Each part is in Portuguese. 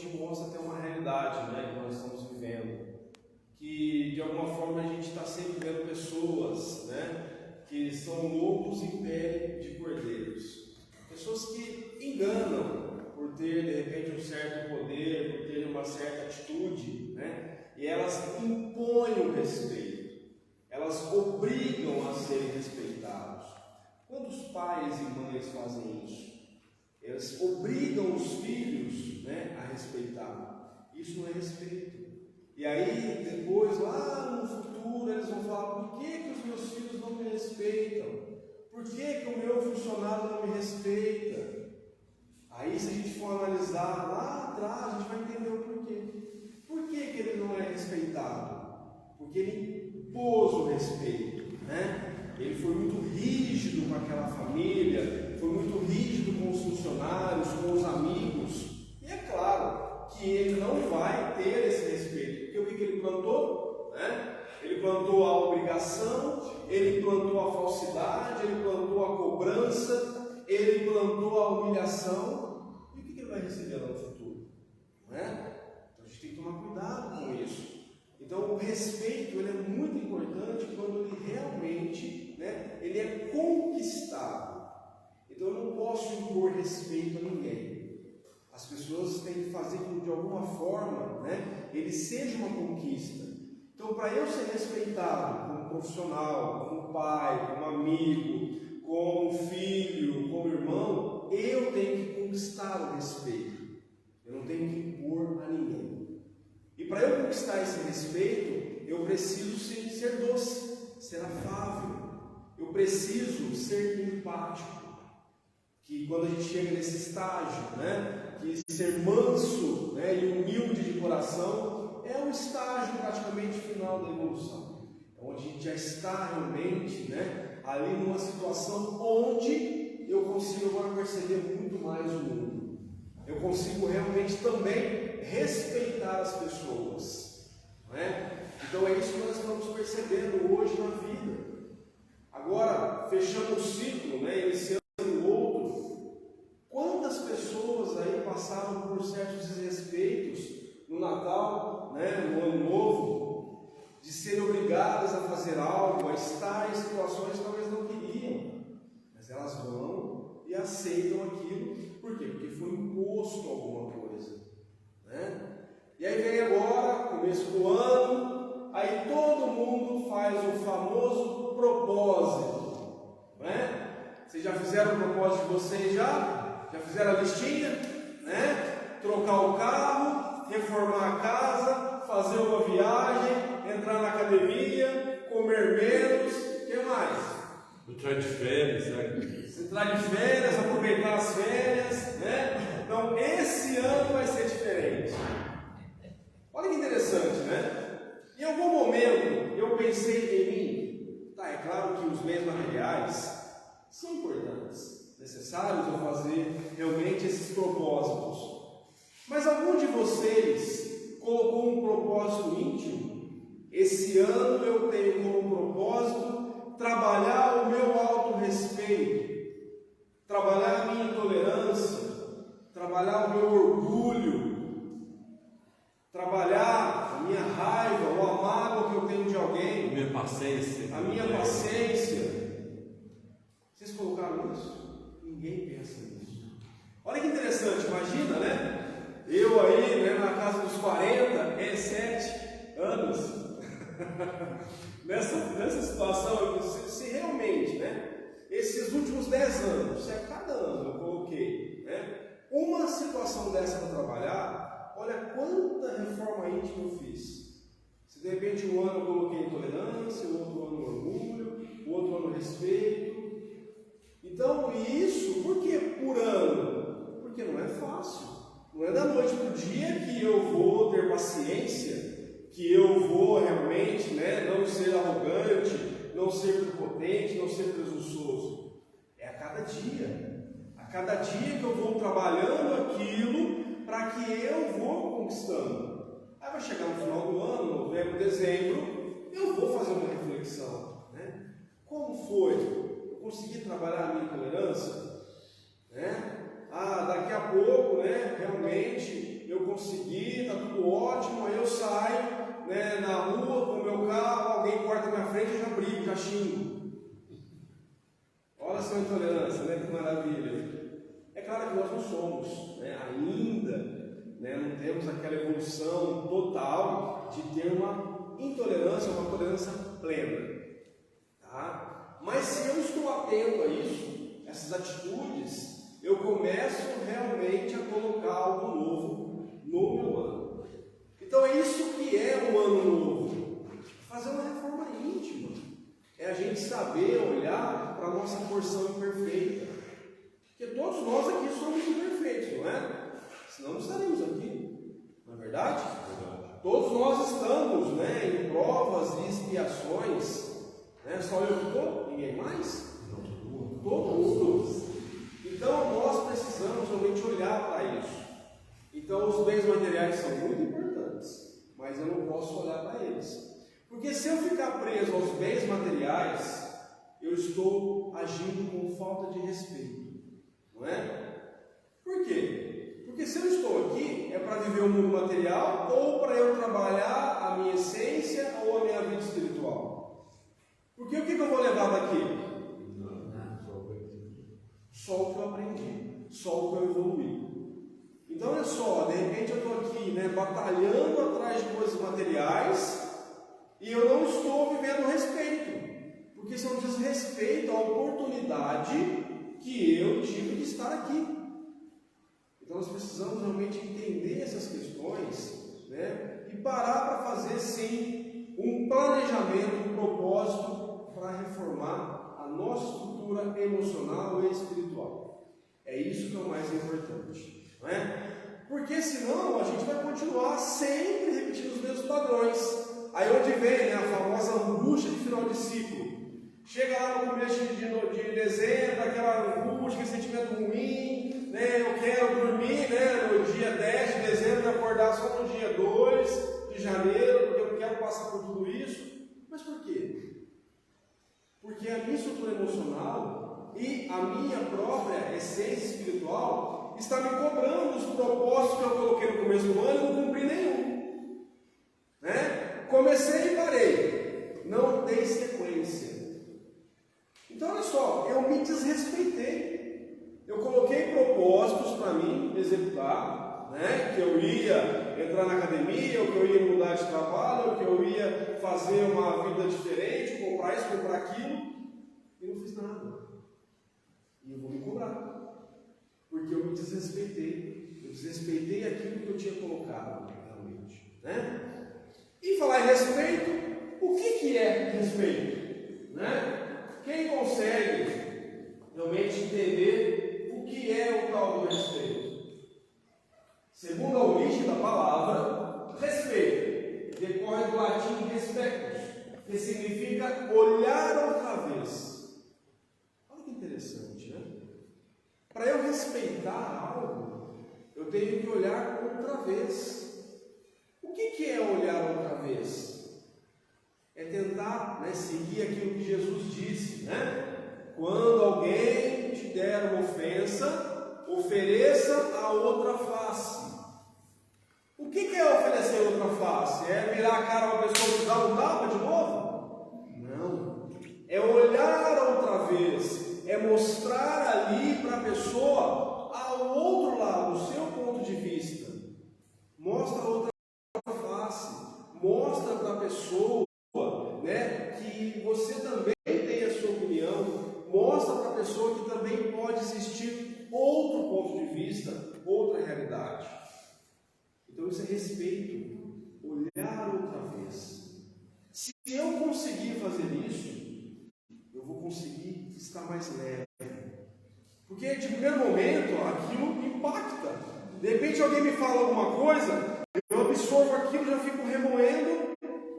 realmente mostra até uma realidade, né, que nós estamos vivendo. Que de alguma forma a gente está sempre vendo pessoas, né, que são lobos em pele de cordeiros. Pessoas que enganam por ter de repente um certo poder, por ter uma certa atitude, né, e elas impõem o respeito, elas obrigam a serem respeitados. Quantos pais e mães fazem isso? Eles obrigam os filhos, né, a respeitar. Isso não é respeito. E aí, depois, lá no futuro, eles vão falar: por que os meus filhos não me respeitam? Por que o meu funcionário não me respeita? Aí, se a gente for analisar lá atrás, a gente vai entender o porquê. Por que ele não é respeitado? Porque ele impôs o respeito, né? Ele foi muito rígido com aquela família, foi muito rígido com os funcionários, com os amigos. E é claro que ele não vai ter esse respeito, porque o que ele plantou? Né? Ele plantou a obrigação, ele plantou a falsidade, ele plantou a cobrança, ele plantou a humilhação. E o que ele vai receber lá no futuro? Não é? Então a gente tem que tomar cuidado com isso. Então o respeito ele é muito importante quando ele realmente, né, ele é conquistado. Então eu não posso impor respeito a ninguém. As pessoas têm que fazer com que de alguma forma, né, ele seja uma conquista. Então para eu ser respeitado como profissional, como pai, como amigo, como filho, como irmão, eu tenho que conquistar o respeito. Eu não tenho que impor a ninguém. E para eu conquistar esse respeito, eu preciso ser doce, ser afável. Eu preciso ser empático. Que quando a gente chega nesse estágio, né, que ser manso, né, e humilde de coração é o estágio praticamente final da evolução. É onde a gente já está realmente, né, ali numa situação onde eu consigo agora perceber muito mais o mundo. Eu consigo realmente também respeitar as pessoas, não é? Então é isso que nós estamos percebendo hoje na vida. Agora, fechando o ciclo, né, iniciando o outro, quantas pessoas aí passaram por certos desrespeitos no Natal, né, no Ano Novo, de serem obrigadas a fazer algo, a estar em situações que talvez não queriam, mas elas vão e aceitam aquilo. Por quê? Porque foi imposto alguma coisa, né? E aí vem agora, começo do ano, aí todo mundo faz o famoso propósito, né? Vocês já fizeram o propósito de vocês já? Já fizeram a listinha? Né? Trocar o carro, reformar a casa, fazer uma viagem, entrar na academia, comer menos, o que mais? Entrar de férias, né? Entrar de férias, aproveitar as férias, né? Então esse ano vai ser diferente. Olha que interessante, né? Em algum momento eu pensei em mim, tá, é claro que os bens materiais são importantes, necessários eu fazer realmente esses propósitos. Mas algum de vocês colocou um propósito íntimo? Esse ano eu tenho como propósito trabalhar o meu autorrespeito, trabalhar a minha tolerância, trabalhar o meu orgulho, trabalhar a minha raiva ou a mágoa que eu tenho de alguém, A minha paciência. Vocês colocaram isso? Ninguém pensa nisso. Olha que interessante, imagina, né? Eu aí, né, na casa dos 47 anos, nessa situação, se realmente, né, esses últimos 10 anos, se a cada ano eu coloquei, né, uma situação dessa para trabalhar, olha quanta reforma íntima eu fiz. Se de repente um ano eu coloquei tolerância, o outro ano orgulho, o outro ano respeito. Então, isso, por que por ano? Porque não é fácil. Não é da noite para o dia que eu vou ter paciência, que eu vou realmente, né, não ser arrogante, não ser prepotente, não ser presunçoso. É a cada dia. A cada dia que eu vou trabalhando aquilo para que eu vou conquistando. Aí vai chegar no final do ano, novembro, dezembro, eu vou fazer uma reflexão, né? Como foi? Eu consegui trabalhar a minha tolerância? Né? Daqui a pouco, né, realmente eu consegui, está tudo ótimo, aí eu saio, né, na rua com o meu carro, alguém corta minha frente, eu já brigo, já xingo. Olha só a intolerância, né, que maravilha. É claro que nós não somos, né, ainda, né, não temos aquela evolução total de ter uma intolerância, uma tolerância plena. Tá? Mas se eu estou atento a isso, essas atitudes, eu começo realmente a colocar algo novo no meu ano. Então é isso que é um ano novo. Fazer uma reforma íntima. É a gente saber olhar para a nossa porção imperfeita. Porque todos nós aqui somos imperfeitos, não é? Senão não estaremos aqui. Não é verdade? Todos nós estamos, né, em provas e expiações. Né? Só eu que estou? Ninguém mais? Todo mundo. Então nós precisamos realmente olhar para isso. Então os bens materiais são muito importantes, mas eu não posso olhar para eles. Porque se eu ficar preso aos bens materiais, eu estou agindo com falta de respeito. Não é? Por quê? Porque se eu estou aqui, é para viver o mundo material ou para eu trabalhar a minha essência ou a minha vida espiritual? Porque o que eu vou levar daqui? Só o que eu aprendi, só o que eu evoluí. Então olha só, de repente eu estou aqui, né, batalhando atrás de coisas materiais e eu não estou vivendo respeito, porque isso é um desrespeito à oportunidade que eu tive de estar aqui. Então nós precisamos realmente entender essas questões, né, e parar para fazer sim um planejamento, um propósito para reformar a nossa estrutura emocional e espiritual. É isso que é o mais importante, não é? Porque senão a gente vai continuar sempre repetindo os mesmos padrões. Aí onde vem, né, a famosa angústia de final de ciclo. Chega lá no começo de dezembro, aquela angústia, aquele sentimento ruim, né, eu quero dormir, né, no dia 10 de dezembro e acordar só no dia 2 de janeiro, porque eu quero passar por tudo isso. Mas por quê? Porque a minha estrutura emocional e a minha própria essência espiritual está me cobrando os propósitos que eu coloquei no começo do ano e não cumpri nenhum. Né? Comecei e parei. Não dei sequência. Então olha só, eu me desrespeitei. Eu coloquei propósitos para mim executar, né? Que eu ia entrar na academia, ou que eu ia mudar de trabalho, ou que eu ia fazer uma vida diferente, comprar isso, comprar aquilo, e não fiz nada. E eu vou me cobrar, porque eu me desrespeitei. Eu desrespeitei aquilo que eu tinha colocado realmente, né? E falar em respeito, o que é respeito? Né? Quem consegue realmente entender o que é o tal do respeito? Segundo a origem da palavra, respeito decorre do latim respectus, que significa olhar outra vez. Olha que interessante, né? Para eu respeitar algo, eu tenho que olhar outra vez. O que é olhar outra vez? É tentar, né, seguir aquilo que Jesus disse, né? Quando alguém te der uma ofensa, ofereça a outra face. O que é oferecer outra face? É virar a cara para a pessoa e dar um tapa de novo? Não. É olhar outra vez. É mostrar ali para a pessoa ao outro lado, o seu ponto de vista. Mostra a outra face. Mostra para a pessoa, né, que você também tem a sua opinião. Mostra para a pessoa que também pode existir outro ponto de vista, outra realidade. Então isso é respeito, olhar outra vez. Se eu conseguir fazer isso, eu vou conseguir estar mais leve. Porque de primeiro momento aquilo impacta. De repente alguém me fala alguma coisa, eu absorvo aquilo, já fico remoendo.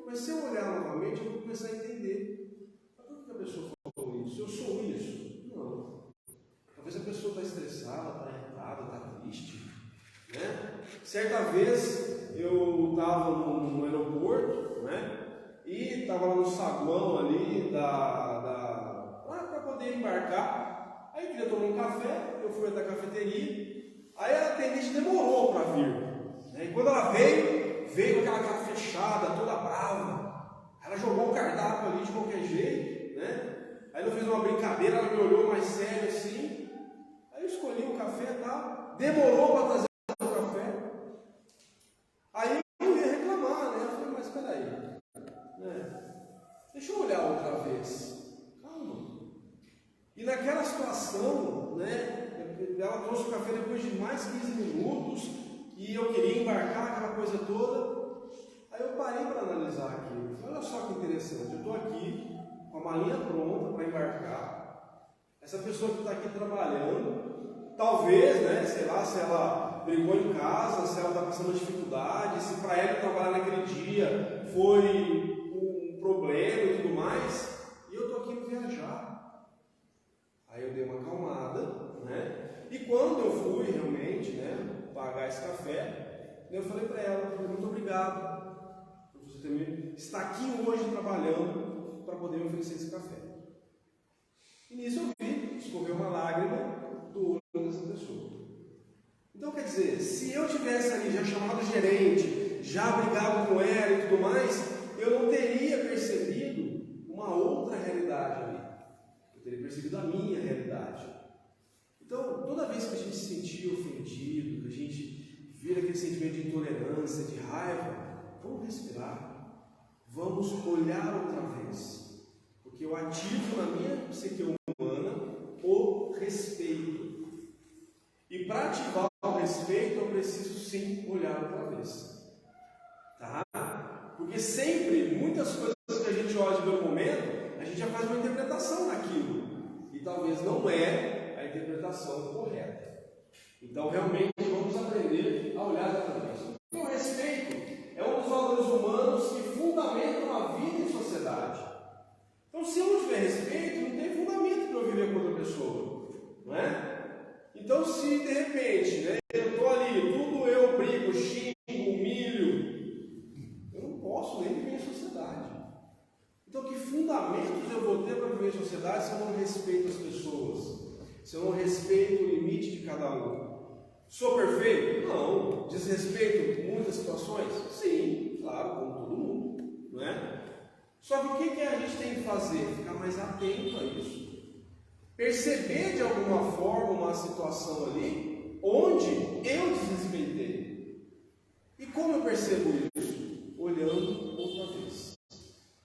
Mas se eu olhar novamente, eu vou começar a entender. Por que a pessoa falou isso? Eu sou isso? Não. Talvez a pessoa está estressada, está irritada, está triste. Né? Certa vez eu estava no aeroporto, né? E estava lá no saguão ali lá para poder embarcar. Aí eu queria tomar um café, eu fui até a cafeteria. Aí a atendente demorou para vir. Aí quando ela veio com aquela cara fechada, toda brava. Ela jogou o cardápio ali de qualquer jeito, né? Aí eu fiz uma brincadeira, ela me olhou mais sério assim. Aí eu escolhi um café e tal. Demorou para trazer o café. Aí eu ia reclamar, né? Eu falei, mas peraí, né? Deixa eu olhar outra vez. Calma. E naquela situação, né? Ela trouxe o café depois de mais 15 minutos e eu queria embarcar aquela coisa toda. Aí eu parei para analisar aquilo. Olha só que interessante, eu estou aqui com a malinha pronta para embarcar. Essa pessoa que está aqui trabalhando, talvez, né, sei lá, se ela brigou em casa, se ela está passando dificuldade, se para ela trabalhar naquele dia foi um problema e tudo mais, e eu estou aqui para viajar. Aí eu dei uma acalmada, né? E quando eu fui realmente, né, pagar esse café, eu falei para ela, muito obrigado por você estar aqui hoje trabalhando para poder me oferecer esse café. E nisso eu vi escorrer uma lágrima do olho dessa pessoa. Então quer dizer, se eu tivesse ali já chamado o gerente, já brigado com ela e tudo mais, eu não teria percebido uma outra realidade ali. Eu teria percebido a minha realidade. Então, toda vez que a gente se sentir ofendido, que a gente vira aquele sentimento de intolerância, de raiva, vamos respirar, vamos olhar outra vez, porque eu ativo na minha psique humana o respeito. E para ativar o respeito, eu preciso sim olhar outra vez. Tá? Porque sempre, muitas coisas que a gente olha pelo momento, a gente já faz uma interpretação daquilo. E talvez não é a interpretação correta. Então, realmente, vamos aprender a olhar outra vez. O respeito é um dos valores humanos que fundamentam a vida em sociedade. Então, se eu não tiver respeito, não tem fundamento para eu viver com outra pessoa. Não é? Então, se de repente, né, eu estou ali, tudo eu brigo, xingo, humilho, eu não posso nem viver em sociedade. Então, que fundamentos eu vou ter para viver em sociedade se eu não respeito as pessoas? Se eu não respeito o limite de cada um? Sou perfeito? Não. Desrespeito muitas situações? Sim, claro, como todo mundo, não é? Só que o que a gente tem que fazer? Ficar mais atento a isso. Perceber de alguma forma uma situação ali onde eu desrespeitei. E como eu percebo isso? Olhando outra vez.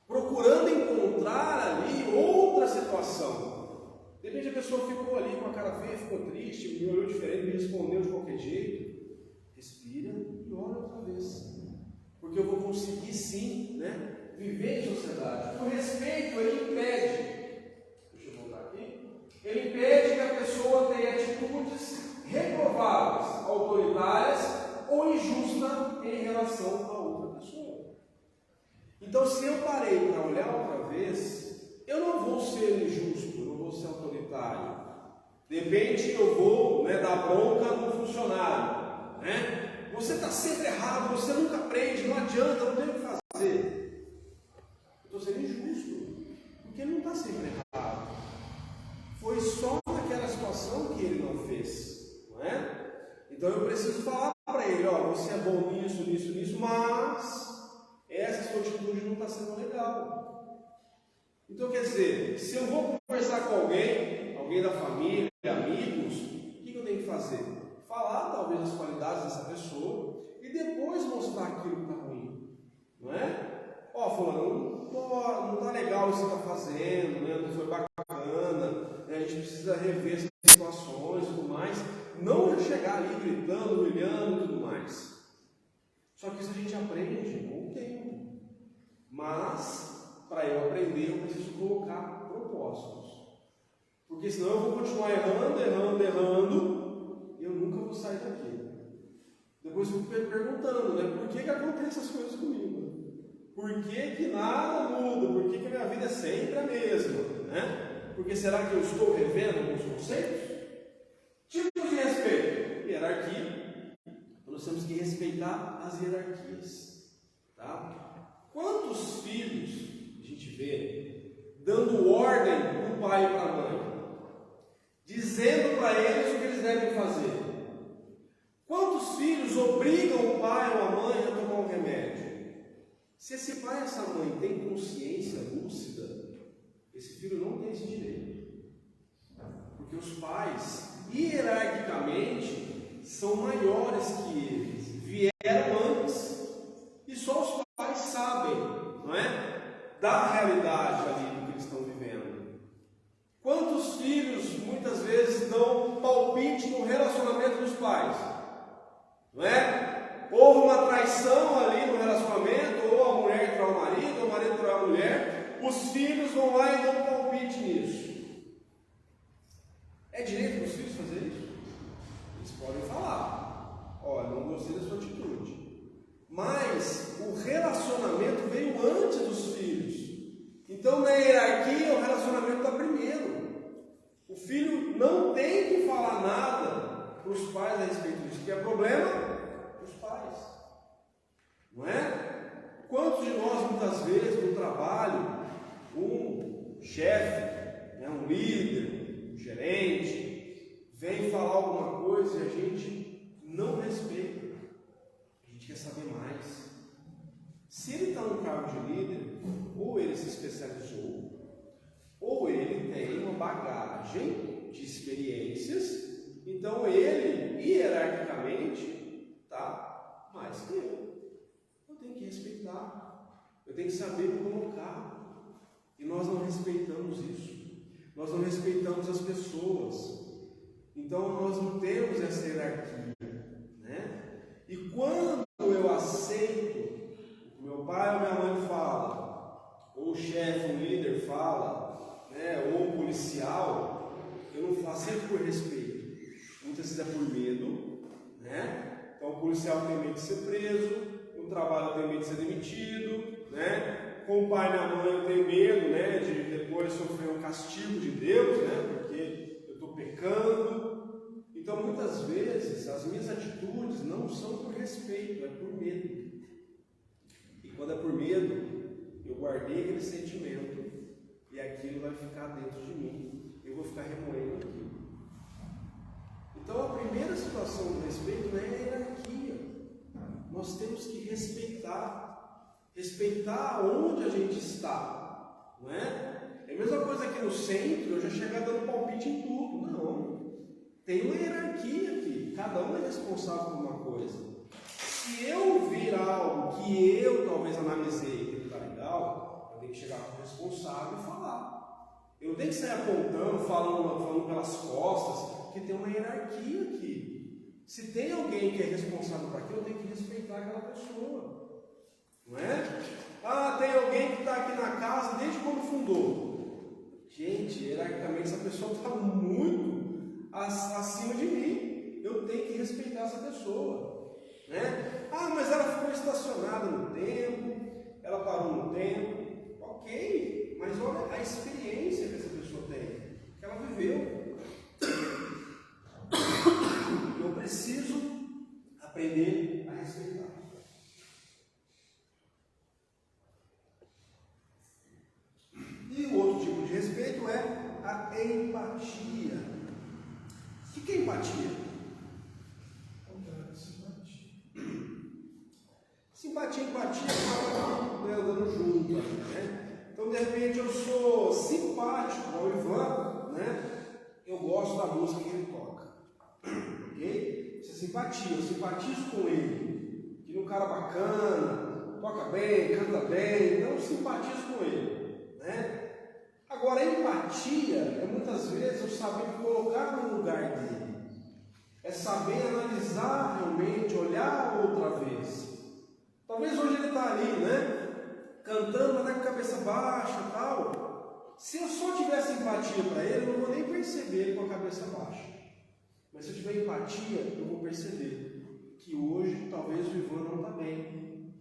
Procurando encontrar ali outra situação. De repente a pessoa ficou ali com a cara feia, ficou triste, me olhou diferente, me respondeu de qualquer jeito. Respira e olha outra vez. Porque eu vou conseguir sim, né, viver em sociedade. O respeito, ele impede. Deixa eu voltar aqui. Ele impede que a pessoa tenha atitudes reprováveis, autoritárias ou injustas em relação a outra pessoa. Então, se eu parei para olhar outra vez, eu não vou ser injusto, eu não vou ser autoritário. De repente eu vou, né, dar bronca no funcionário, né? Você está sempre errado, você nunca aprende, não adianta, não tem o que fazer. Eu estou sendo injusto, porque ele não está sempre errado. Foi só naquela situação que ele não fez, não é? Então eu preciso falar para ele, ó, você é bom nisso, nisso, nisso, mas essa sua atitude não está sendo legal. Então quer dizer, se eu vou conversar com alguém da família, amigos, o que eu tenho que fazer? Falar talvez as qualidades dessa pessoa e depois mostrar aquilo que está ruim, não é? Ó, fulano, não está legal o que você está fazendo, né? Não foi bacana, né? A gente precisa rever as situações e tudo mais, não chegar ali gritando, humilhando e tudo mais. Só que isso a gente aprende com o tempo. Mas, para eu aprender, eu preciso colocar propósitos. Porque senão eu vou continuar errando, e eu nunca vou sair daqui. Depois eu fico perguntando, né? Por que acontecem essas coisas comigo? Por que nada muda? Por que a minha vida é sempre a mesma? Né? Porque será que eu estou revendo alguns conceitos? Tipos de respeito. Hierarquia. Nós temos que respeitar as hierarquias. Tá? Quantos filhos a gente vê dando ordem para o pai e para a mãe? Dizendo para eles o que eles devem fazer? Quantos filhos obrigam o pai ou a mãe a tomar um remédio. Se esse pai e essa mãe têm consciência lúcida, esse filho não tem esse direito. Porque os pais, hierarquicamente, são maiores que eles, vieram antes, e só os pais sabem, não é? Da realidade ali do que eles estão vivendo. Quantos filhos muitas vezes dão palpite no relacionamento dos pais? Não é? Houve uma traição ali no relacionamento, ou a mulher traiu o marido, ou o marido traiu a mulher, os filhos vão lá e dão palpite nisso. É direito dos filhos fazer isso? Eles podem falar: olha, não gostei da sua atitude. Mas o relacionamento veio antes dos filhos. Então, na hierarquia, o relacionamento está primeiro. O filho não tem que falar nada para os pais a respeito disso, que é problema dos pais. Não é? Quantos de nós, muitas vezes, no trabalho, um chefe, um líder, um gerente, vem falar alguma coisa e a gente não respeita. A gente quer saber mais. Se ele está no cargo de líder, ou ele se especializou, ou ele tem uma bagagem de experiências, então ele, hierarquicamente, está mais que eu. Eu tenho que respeitar, eu tenho que saber me colocar. E nós não respeitamos isso, nós não respeitamos as pessoas, então nós não temos essa hierarquia, né? E quando eu aceito o que meu pai ou minha mãe fala, ou o chefe, um líder fala, né, ou um policial, eu não faço sempre por respeito, muitas vezes é por medo, né? Então o policial tem medo de ser preso, no trabalho tem medo de ser demitido, né? Com o pai e a mãe eu tenho medo, né, de depois sofrer um castigo de Deus, né, porque eu estou pecando. Então muitas vezes as minhas atitudes não são por respeito, é por medo. E quando é por medo, eu guardei aquele sentimento e aquilo vai ficar dentro de mim, eu vou ficar remoendo aquilo. Então a primeira situação do respeito não é a hierarquia. Nós temos que respeitar onde a gente está, não é? É a mesma coisa aqui no centro, eu já chegar dando palpite em tudo. Não, tem uma hierarquia aqui, cada um é responsável por uma coisa. Se eu vir algo que eu talvez analisei que não está legal, eu tenho que chegar com o responsável e falar. Eu não tenho que sair apontando, falando pelas costas, que tem uma hierarquia aqui. Se tem alguém que é responsável por aquilo, eu tenho que respeitar aquela pessoa. Não é? Ah, tem alguém que está aqui na casa desde quando fundou. Gente, hierarquicamente essa pessoa está muito acima de mim. Eu tenho que respeitar essa pessoa. Né? Ah, mas ela ficou estacionada no tempo, ela parou no tempo. Ok, mas olha a experiência que essa pessoa tem, que ela viveu. Eu preciso aprender a respeitar. E o outro tipo de respeito é a empatia. O que é empatia? Simpatia e empatia acabam andando junto, né? Então, de repente, eu sou simpático ao Ivan, né? Eu gosto da música que ele toca, ok? Isso é simpatia, eu simpatizo com ele. Ele é um cara bacana, toca bem, canta bem, então eu simpatizo com ele, né? Agora, a empatia é muitas vezes eu saber me colocar no lugar dele, é saber analisar realmente, olhar outra vez. Talvez hoje ele está ali, né? Cantando, mas está com a cabeça baixa e tal. Se eu só tivesse empatia para ele, eu não vou nem perceber ele com a cabeça baixa. Mas se eu tiver empatia, eu vou perceber que hoje talvez o Ivan não está bem.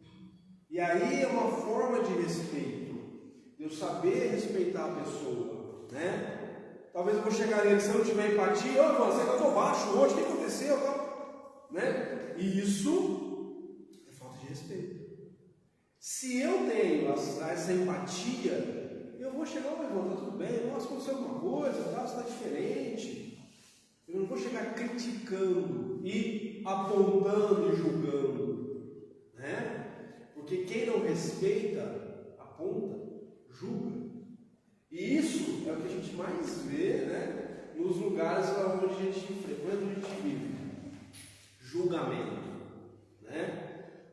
E aí é uma forma de respeito, de eu saber respeitar a pessoa, né? Talvez eu vou chegar nele, se eu não tiver empatia, ô Ivan, você cantou baixo hoje, o que aconteceu? Né? E isso é falta de respeito. Se eu tenho essa empatia, eu vou chegar, ô Ivan, tá tudo bem, nossa, aconteceu alguma coisa, tá? Você está diferente. Eu não vou chegar criticando e apontando e julgando, né? Porque quem não respeita, aponta, julga. E isso é o que a gente mais vê, né, nos lugares onde a gente frequenta, onde a gente vive. Julgamento, né?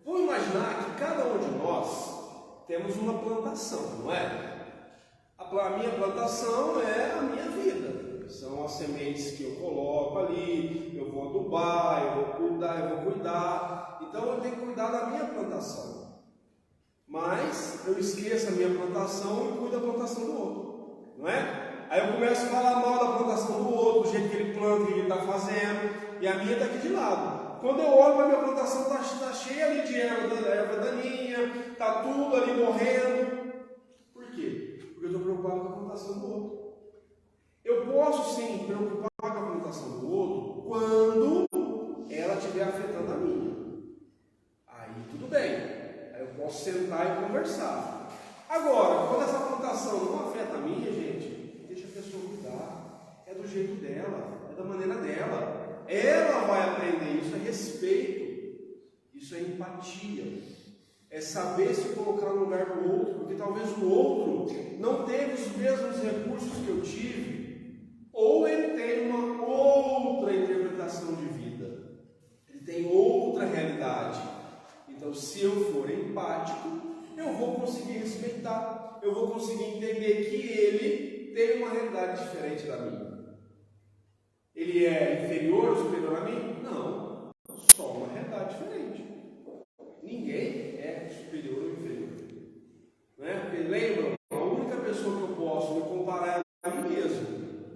Vamos imaginar que cada um de nós temos uma plantação, não é? A minha plantação é a minha vida. São as sementes que eu coloco ali, eu vou adubar, eu vou cuidar. Então eu tenho que cuidar da minha plantação. Mas eu esqueço a minha plantação e cuido da plantação do outro, não é? Aí eu começo a falar mal da plantação do outro, do jeito que ele planta, o que ele está fazendo, e a minha está aqui de lado. Quando eu olho para a minha plantação, está cheia ali de erva daninha, está tudo ali morrendo. Por quê? Porque eu estou preocupado com a plantação do outro. Eu posso sim preocupar com a plantação do outro quando ela estiver afetando a minha. Aí tudo bem. Aí eu posso sentar e conversar. Agora, quando essa plantação não afeta a minha, gente, deixa a pessoa cuidar. É do jeito dela, é da maneira dela. Ela vai aprender. Isso é respeito. Isso é empatia. É saber se colocar no lugar do outro, porque talvez o outro não teve os mesmos recursos que eu tive, ou ele tem uma outra interpretação de vida, ele tem outra realidade. Então, se eu for empático, eu vou conseguir respeitar, eu vou conseguir entender que ele tem uma realidade diferente da minha. Ele é inferior ou superior a mim? Não, só uma realidade diferente. Ninguém é superior ou inferior, né? Porque lembram, a única pessoa que eu posso me comparar é a mim mesmo.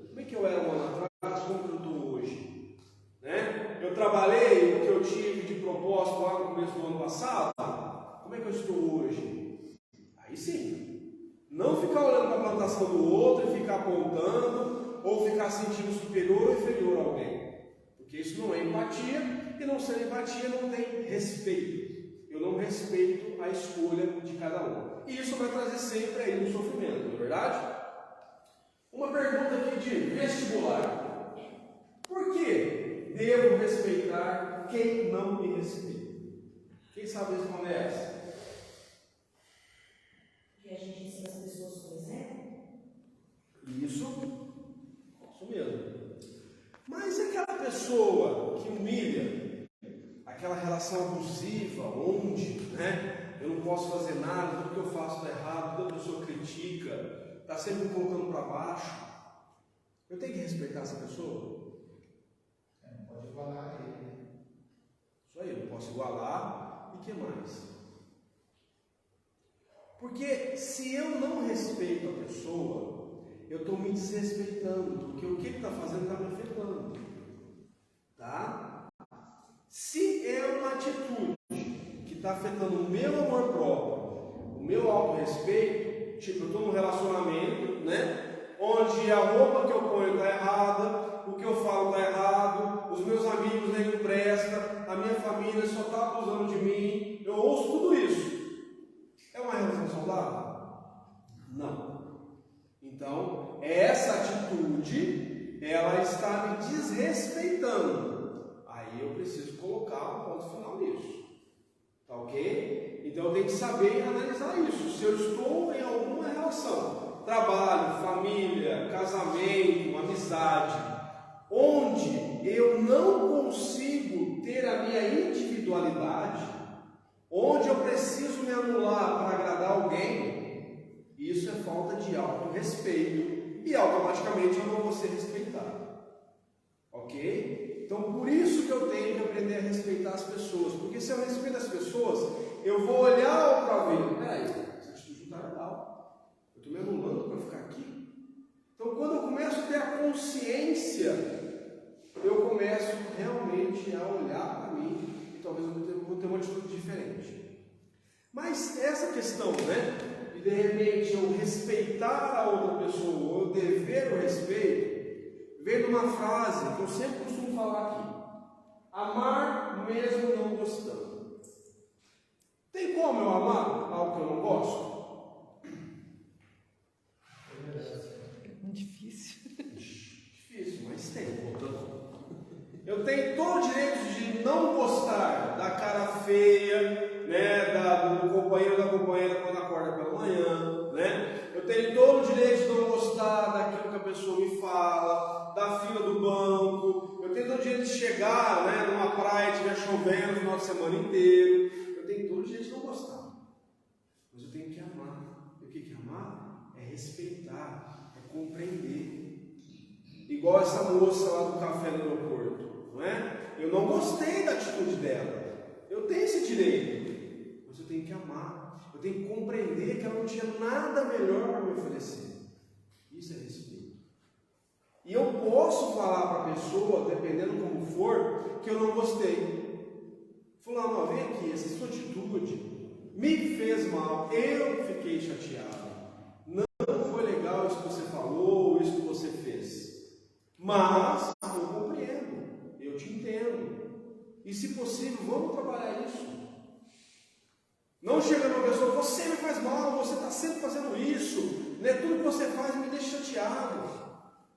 Como é que eu era um ano atrás, como que eu estou hoje, né? Eu trabalhei o que eu tive de propósito lá no começo do ano passado, como é que eu estou hoje? Aí sim, não ficar olhando para a plantação do outro e ficar apontando, ou ficar sentindo superior ou inferior a alguém, porque isso não é empatia, e não ser empatia não tem respeito. Eu não respeito a escolha de cada um. E isso vai trazer sempre aí um sofrimento, não é verdade? Uma pergunta aqui de vestibular. Por que devo respeitar quem não me respeita? Quem sabe responder essa? Porque a gente ensina as pessoas com exemplo. Isso mesmo. Mas aquela pessoa que humilha, aquela relação abusiva, onde, né, eu não posso fazer nada, tudo que eu faço está errado, toda pessoa critica, está sempre me colocando para baixo, eu tenho que respeitar essa pessoa? Não pode igualar ele. Isso aí, eu não posso igualar, e o que mais? Porque se eu não respeito a pessoa, eu estou me desrespeitando, porque o que ele está fazendo está me afetando, tá? Se é uma atitude que está afetando o meu amor próprio, o meu autorrespeito, tipo, eu estou num relacionamento, né, onde a roupa que eu ponho está errada, o que eu falo está errado, os meus amigos nem me prestam, a minha família só está abusando de mim, eu ouço tudo isso. É uma relação saudável? Não. Então, essa atitude, ela está me desrespeitando. Aí eu preciso colocar um ponto final nisso. Tá ok? Então eu tenho que saber analisar isso. Se eu estou em alguma relação, trabalho, família, casamento, amizade, onde eu não consigo ter a minha individualidade, onde eu preciso me anular para agradar alguém, isso é falta de autorrespeito e automaticamente eu não vou ser respeitado. Ok? Então por isso que eu tenho que aprender a respeitar as pessoas, porque se eu respeito as pessoas, eu vou olhar para ver, peraí, essa atitude não está legal, eu estou me anulando para ficar aqui. Então quando eu começo a ter a consciência, eu começo realmente a olhar para mim e talvez eu vou ter uma atitude diferente. Mas essa questão, né, de repente eu respeitar a outra pessoa, ou eu dever o respeito, vem numa frase que eu sempre costumo falar aqui: amar mesmo não gostando. Tem como eu amar algo que eu não gosto? Difícil. Difícil, mas tem. Eu tenho todo o direito de não né? Eu tenho todo o direito de não gostar daquilo que a pessoa me fala, da fila do banco. Eu tenho todo o direito de chegar, né, numa praia e estiver chovendo o final de semana inteiro. Eu tenho todo o direito de não gostar. Mas eu tenho que amar. E o que é amar? É respeitar, é compreender. Igual essa moça lá do café no aeroporto, não é? Eu não gostei da atitude dela. Eu tenho esse direito, mas eu tenho que amar. Eu tenho que compreender que ela não tinha nada melhor para me oferecer. Isso é respeito. E eu posso falar para a pessoa, dependendo como for, que eu não gostei. Fulano, vem aqui, essa sua atitude me fez mal, eu fiquei chateado. Não foi legal isso que você falou, isso que você fez. Mas eu compreendo, eu te entendo. E se possível, vamos trabalhar isso. Não chega numa pessoa, você me faz mal, você está sempre fazendo isso, né? Tudo que você faz me deixa chateado.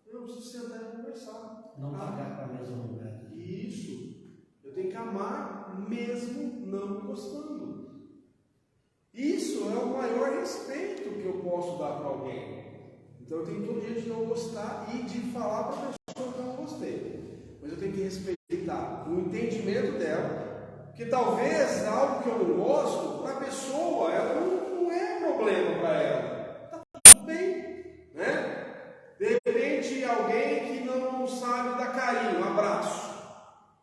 Eu preciso sentar e conversar. Não pagar para a mesma lugar. Isso. Eu tenho que amar mesmo não gostando. Isso é o maior respeito que eu posso dar para alguém. Então eu tenho todo o direito de não gostar e de falar para a pessoa que eu não gostei. Mas eu tenho que respeitar o entendimento dela, porque talvez algo que eu não gosto, para a pessoa, ela não é problema para ela. Está tudo bem, né? De repente alguém que não sabe dar carinho, um abraço,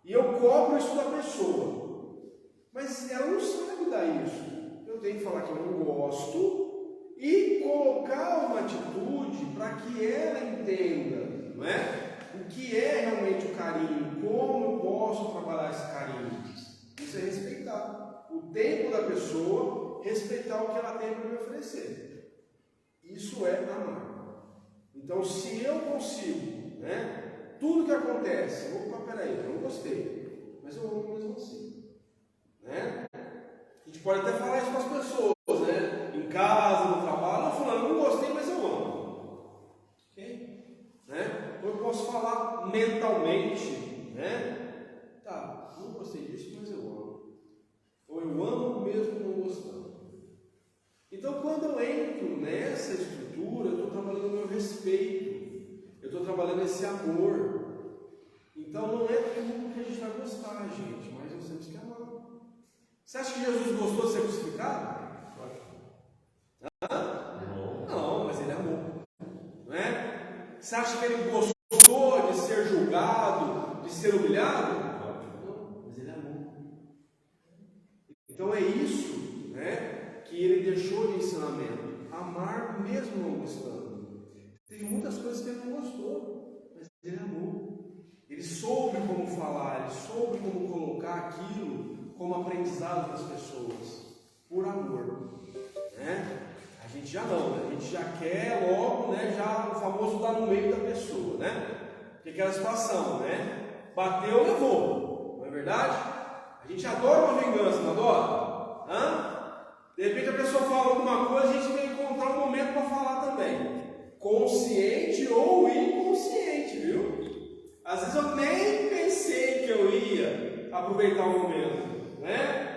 e eu cobro isso da pessoa, mas ela não sabe dar isso. Eu tenho que falar que eu não gosto e colocar uma atitude para que ela entenda, não é? O que é realmente o carinho, como eu posso trabalhar esse carinho. Isso é respeitar o tempo da pessoa, respeitar o que ela tem para me oferecer. Isso é amar. Então, se eu consigo, né, tudo que acontece, opa, peraí, eu não gostei, mas eu amo mesmo assim, né? A gente pode até falar isso para as pessoas, né? Em casa, no trabalho, não falando, não gostei, mas eu amo. Ok? Né? Ou eu posso falar mentalmente, né? Tá, não gostei disso, mas eu amo. Ou eu amo mesmo não gostando. Então, quando eu entro nessa estrutura, eu estou trabalhando o meu respeito, eu estou trabalhando esse amor. Então, não é tudo que a gente vai gostar, gente, mas nós temos que amar. Você acha que Jesus gostou de ser crucificado? Não, mas ele amou. Não é? Você acha que ele gostou de ser julgado, de ser humilhado? Não, mas ele amou. Então, é isso, né, que ele deixou de ensinamento. Amar mesmo não gostando. Teve muitas coisas que ele não gostou, mas ele amou. Ele soube como falar, ele soube como colocar aquilo como aprendizado para as pessoas, por amor, né? A gente já não, né? A gente já quer logo, né? Já o famoso dar no meio da pessoa, né? Porque aquela situação, né? Bateu, levou, não é verdade? A gente adora uma vingança, não adora? De repente a pessoa fala alguma coisa, a gente tem que encontrar um momento para falar também, consciente ou inconsciente, viu? Às vezes eu nem pensei que eu ia aproveitar o momento, né?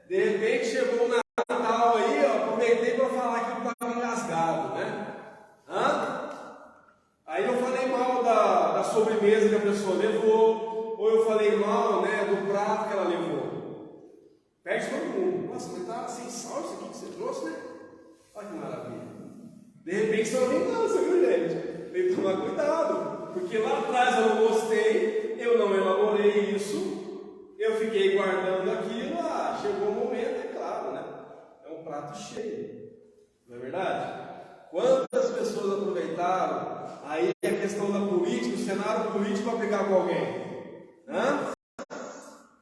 De repente chegou o Natal aí, eu aproveitei para falar que eu estava engasgado, né? Aí eu falei mal da sobremesa que a pessoa levou, ou eu falei mal, né, do prato que ela levou. Perde todo mundo. Nossa, mas tá sem sal isso aqui que você trouxe, né? Olha que maravilha. De repente isso é uma vingança, viu, gente? Tem que tomar cuidado, porque lá atrás eu não gostei, eu não elaborei isso, eu fiquei guardando aquilo, chegou o momento, é claro, né? É um prato cheio, não é verdade? Quantas pessoas aproveitaram aí a questão da política, o cenário político para brigar com alguém?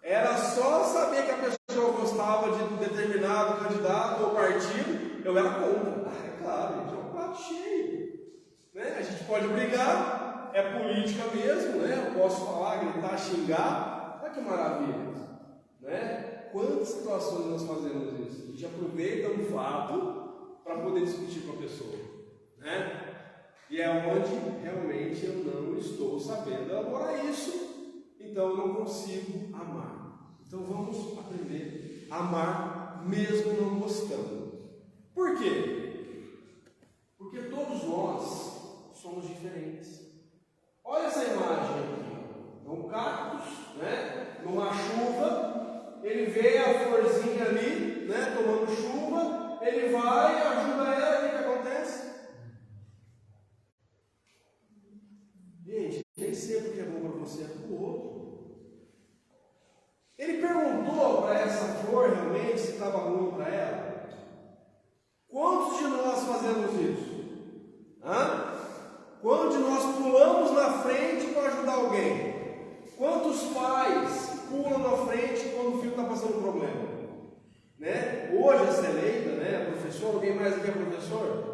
Era só saber que a pessoa gostava de um determinado candidato ou partido, eu era contra. É claro, gente, é um prato cheio, né? A gente pode brigar, é política mesmo, né? Eu posso falar, gritar, xingar, olha que maravilha, né? Quantas situações nós fazemos isso? A gente aproveita um fato para poder discutir com a pessoa, né? E é onde realmente eu não estou sabendo elaborar isso, então eu não consigo amar. Então vamos aprender a amar mesmo não gostando. Por quê? chuva, ele vai, ajuda ela, o que acontece? Gente, nem sempre o que é bom para você é para o outro. Ele perguntou para essa flor realmente se estava ruim para ela. Quantos de nós fazemos isso? Quantos de nós pulamos na frente para ajudar alguém? Quantos pais pulam na frente quando o filho está passando um problema? Né? Hoje a Celeida, né, a professora, alguém mais aqui é professor?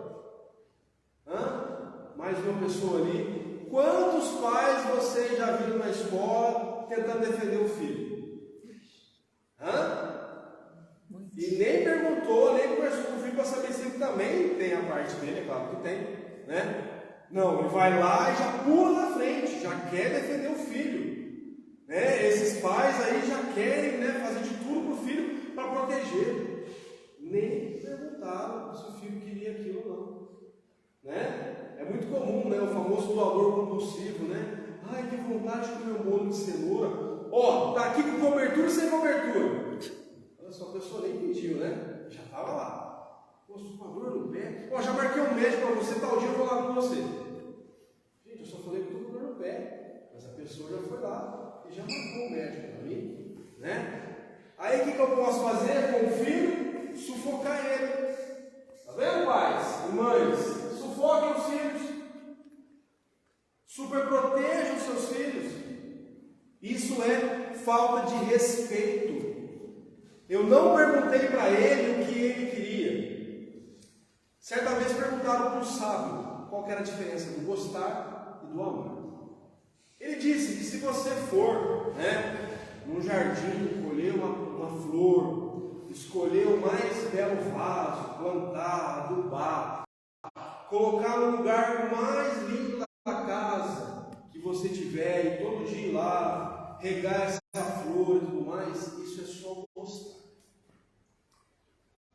Mais uma pessoa ali. Quantos pais vocês já viram na escola tentando defender o filho? E nem perguntou, nem conversou com o filho para saber se ele também tem a parte dele, é claro que tem, né? Não, ele vai lá e já pula na frente, já quer defender o filho, né? Esses pais aí já querem, né, fazer de tudo para o filho para proteger. Nem perguntaram se o filho queria aquilo ou não, né? É muito comum, né, o famoso doador compulsivo, né? Ai, que vontade de comer um bolo de cenoura. Ó, tá aqui com cobertura e sem cobertura. Olha só, a pessoa nem pediu, né? Já estava lá. Pô, estou com uma dor no pé. Ó, já marquei um médico para você, tal dia eu vou lá com você. Gente, eu só falei que estou com dor no pé. Mas a pessoa já foi lá e já marcou um médico para mim, né? Aí o que eu posso fazer com o filho? Sufocar ele. Tá vendo, pais e mães? Sufoquem os filhos. Superprotejam os seus filhos. Isso é falta de respeito. Eu não perguntei para ele o que ele queria. Certa vez perguntaram para um sábio qual era a diferença do gostar e do amar. Ele disse que se você for, né, num jardim, colher uma flor, escolher o mais belo vaso, plantar, adubar, colocar no lugar mais lindo da casa que você tiver e todo dia ir lá, regar essa flor e tudo mais, isso é só gostar.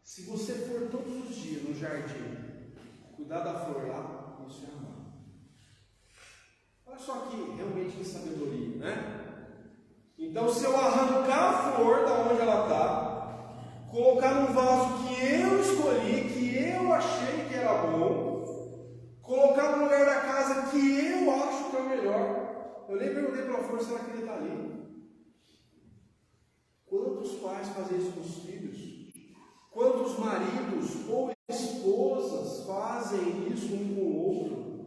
Se você for todos os dias no jardim, cuidar da flor lá, isso é amar. Olha só aqui, realmente que sabedoria, né? Então, se eu arrancar a flor da onde ela está, colocar num vaso que eu escolhi, que eu achei que era bom, colocar no lugar da casa que eu acho que é o melhor, eu nem perguntei para a flor se ela queria estar ali. Quantos pais fazem isso com os filhos? Quantos maridos ou esposas fazem isso um com o outro?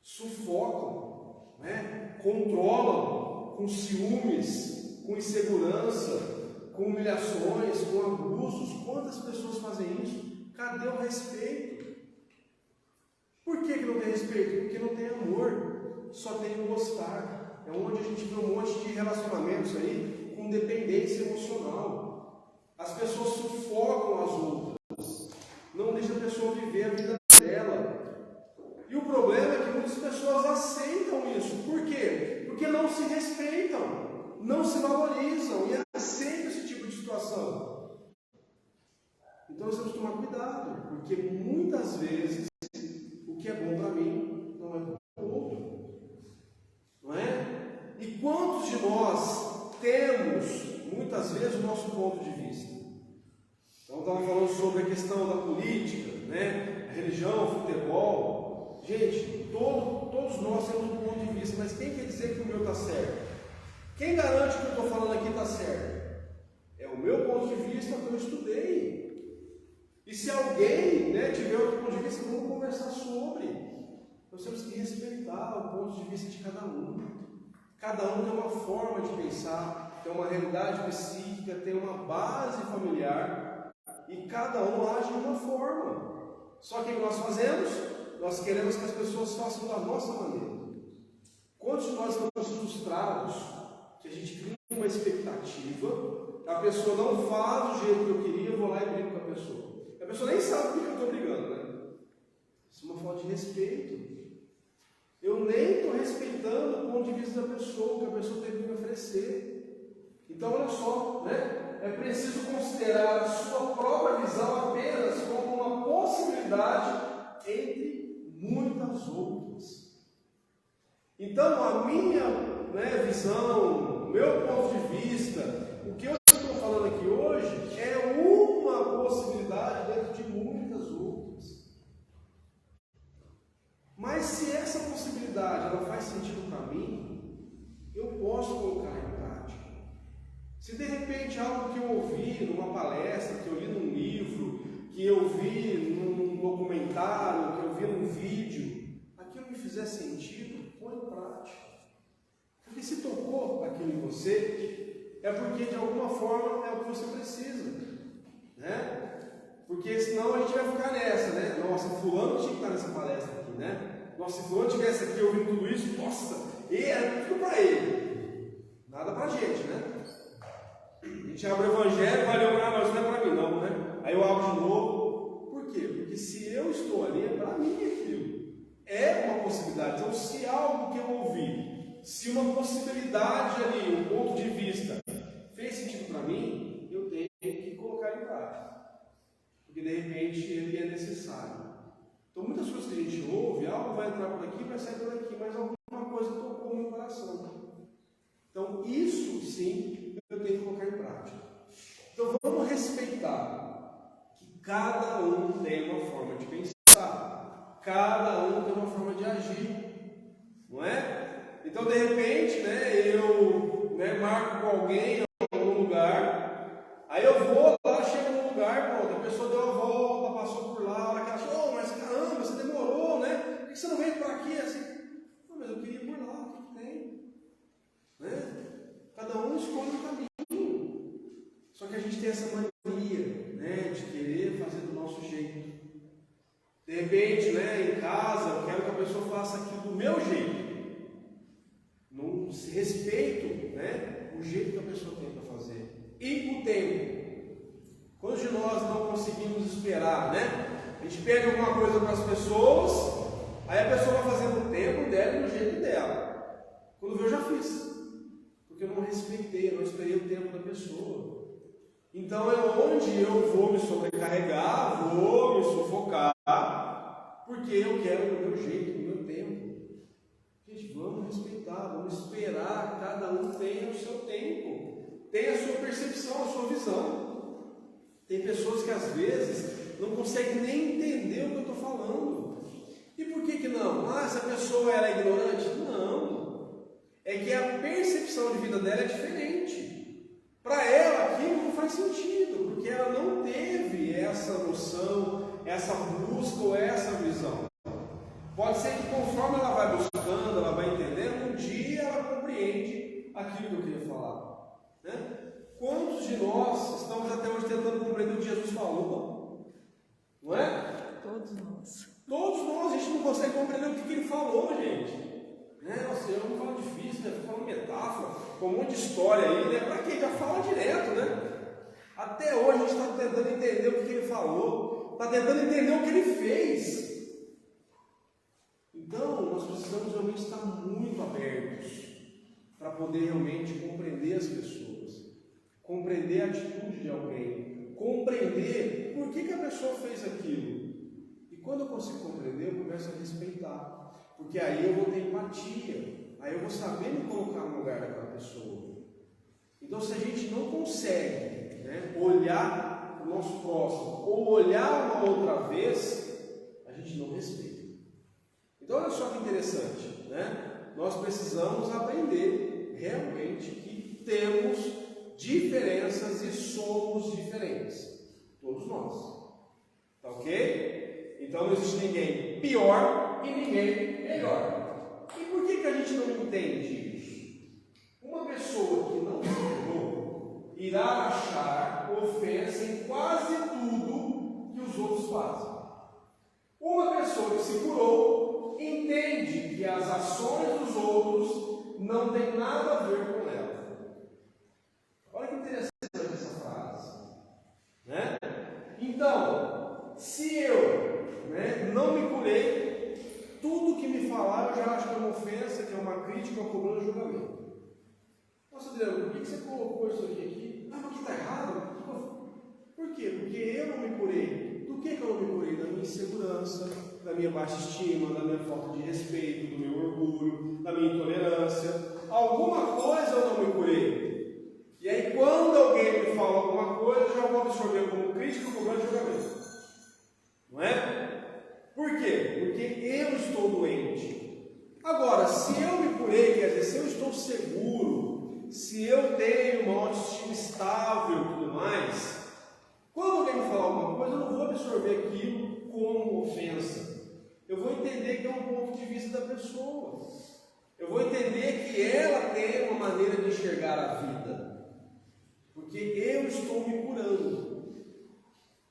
Sufocam, né? Controlam com ciúmes, com insegurança, com humilhações, com abusos. Quantas pessoas fazem isso? Cadê o respeito? Por que não tem respeito? Porque não tem amor, só tem o gostar. É onde a gente vê um monte de relacionamentos aí com dependência emocional. As pessoas sufocam as outras, não deixam a pessoa viver a vida dela. E o problema é que muitas pessoas aceitam isso. Por quê? Porque não se respeitam, não se valorizam e aceitam esse tipo de situação. Então nós temos que tomar cuidado, porque muitas vezes o que é bom para mim não é bom para o outro. Não é? E quantos de nós temos muitas vezes o nosso ponto de vista? Então estava falando sobre a questão da política, né? A religião, futebol. Gente, todos nós temos um ponto de vista, mas quem quer dizer que o meu está certo? Quem garante que eu estou falando aqui está certo? É o meu ponto de vista que eu estudei. E se alguém, né, tiver outro ponto de vista, vamos conversar sobre. Nós temos que respeitar o ponto de vista de cada um. Cada um tem uma forma de pensar, tem uma realidade psíquica, tem uma base familiar. E cada um age de uma forma. Só que o que nós fazemos? Nós queremos que as pessoas façam da nossa maneira. Quantos de nós estamos frustrados? Que a gente cria uma expectativa, a pessoa não faz do jeito que eu queria, eu vou lá e brigo com a pessoa. A pessoa nem sabe por que eu estou brigando, né? Isso é uma falta de respeito. Eu nem estou respeitando o ponto de vista da pessoa, o que a pessoa tem que me oferecer. Então, olha só, né? É preciso considerar a sua própria visão apenas como uma possibilidade entre muitas outras. Então, a minha, né, visão, o meu ponto de vista, o que eu estou falando aqui hoje é uma possibilidade posso colocar em prática. Se de repente algo que eu ouvi numa palestra, que eu li num livro, que eu vi num documentário, que eu vi num vídeo, aquilo me fizer sentido, põe em prática. Porque se tocou aquilo em você, é porque de alguma forma é o que você precisa, né? Porque senão a gente vai ficar nessa, né? Nossa, fulano tinha que estar nessa palestra aqui, né? Nossa, se fulano estivesse aqui ouvindo tudo isso, nossa, e era tudo para ele. Nada para a gente, né? A gente abre o evangelho, vai ler, mas não é para mim não, né? Aí eu abro de novo. Por quê? Porque se eu estou ali, é para mim aquilo. É uma possibilidade. Então, se algo que eu ouvi, se uma possibilidade ali, um ponto de vista, fez sentido para mim, eu tenho que colocar em prática. Porque de repente ele é necessário. Então muitas coisas que a gente ouve, algo vai entrar por aqui, vai sair por aqui, mas alguma coisa tocou no meu coração. Então isso sim eu tenho que colocar em prática. Então vamos respeitar que cada um tem uma forma de pensar, cada um tem uma forma de agir, não é? Então de repente, eu marco com alguém em algum lugar, aí eu vou lá, chego no lugar, pronto, a pessoa deu a volta, passou por lá, a hora que ela achou, mas caramba, você demorou, né? Por que você não veio por aqui assim? Não, mas eu queria ir por lá, o que tem? Né? Cada um escolhe um caminho. Só que a gente tem essa mania, de querer fazer do nosso jeito. De repente, em casa, eu quero que a pessoa faça aquilo do meu jeito. Não respeito, o jeito que a pessoa tem para fazer. E o tempo. Quantos de nós não conseguimos esperar, A gente pede alguma coisa para as pessoas, aí a pessoa vai fazendo o tempo dela e do jeito dela. Quando vê, eu já fiz. Porque eu não respeitei, eu não esperei o tempo da pessoa. Então é onde eu vou me sobrecarregar, vou me sufocar, porque eu quero do meu jeito, do meu tempo. Gente, vamos respeitar, vamos esperar, cada um tem o seu tempo, tem a sua percepção, a sua visão. Tem pessoas que às vezes não conseguem nem entender o que eu estou falando. E por que não? Essa pessoa era ignorante? Não. É que a percepção de vida dela é diferente. Para ela aquilo não faz sentido, porque ela não teve essa noção, essa busca ou essa visão. Pode ser que conforme ela vai buscando, ela vai entendendo, um dia ela compreende aquilo que eu queria falar. Quantos de nós estamos até hoje tentando compreender o que Jesus falou? Não é? Todos nós. Todos nós, a gente não consegue compreender o que ele falou, gente. Nossa, eu não falo difícil, eu falo metáfora, com um monte de história aí, Para quê? Já fala direto, Até hoje a gente está tentando entender o que ele falou, está tentando entender o que ele fez. Então, nós precisamos realmente estar muito abertos para poder realmente compreender as pessoas, compreender a atitude de alguém, compreender por que a pessoa fez aquilo. E quando eu consigo compreender, eu começo a respeitar. Porque aí eu vou ter empatia, aí eu vou saber me colocar no lugar daquela pessoa. Então, se a gente não consegue olhar o nosso próximo, ou olhar uma outra vez, a gente não respeita. Então, olha só que interessante, Nós precisamos aprender realmente que temos diferenças e somos diferentes. Todos nós. Tá ok? Então, não existe ninguém pior e ninguém melhor. E por que a gente não entende isso? Uma pessoa que não se curou irá achar ofensa em quase tudo que os outros fazem. Uma pessoa que se curou entende que as ações dos outros não têm nada a ver com ela. Olha que interessante essa frase. Então, se eu não me curei, tudo que me falaram eu já acho que é uma ofensa, que é uma crítica, uma cobrança, julgamento. Nossa, Adriano, por que você colocou isso aqui? Ah, mas aqui está errado? Por quê? Porque eu não me curei. Do que eu não me curei? Da minha insegurança, da minha baixa estima, da minha falta de respeito, do meu orgulho, da minha intolerância. Alguma coisa eu não me curei. E aí, quando alguém me fala alguma coisa, eu já vou absorver como crítica, cobrança, julgamento. Não é? Por quê? Porque eu estou doente. Agora, se eu me curei, quer dizer, se eu estou seguro, se eu tenho uma autoestima estável e tudo mais, quando alguém me falar alguma coisa, eu não vou absorver aquilo como ofensa. Eu vou entender que é um ponto de vista da pessoa. Eu vou entender que ela tem uma maneira de enxergar a vida. Porque eu estou me curando.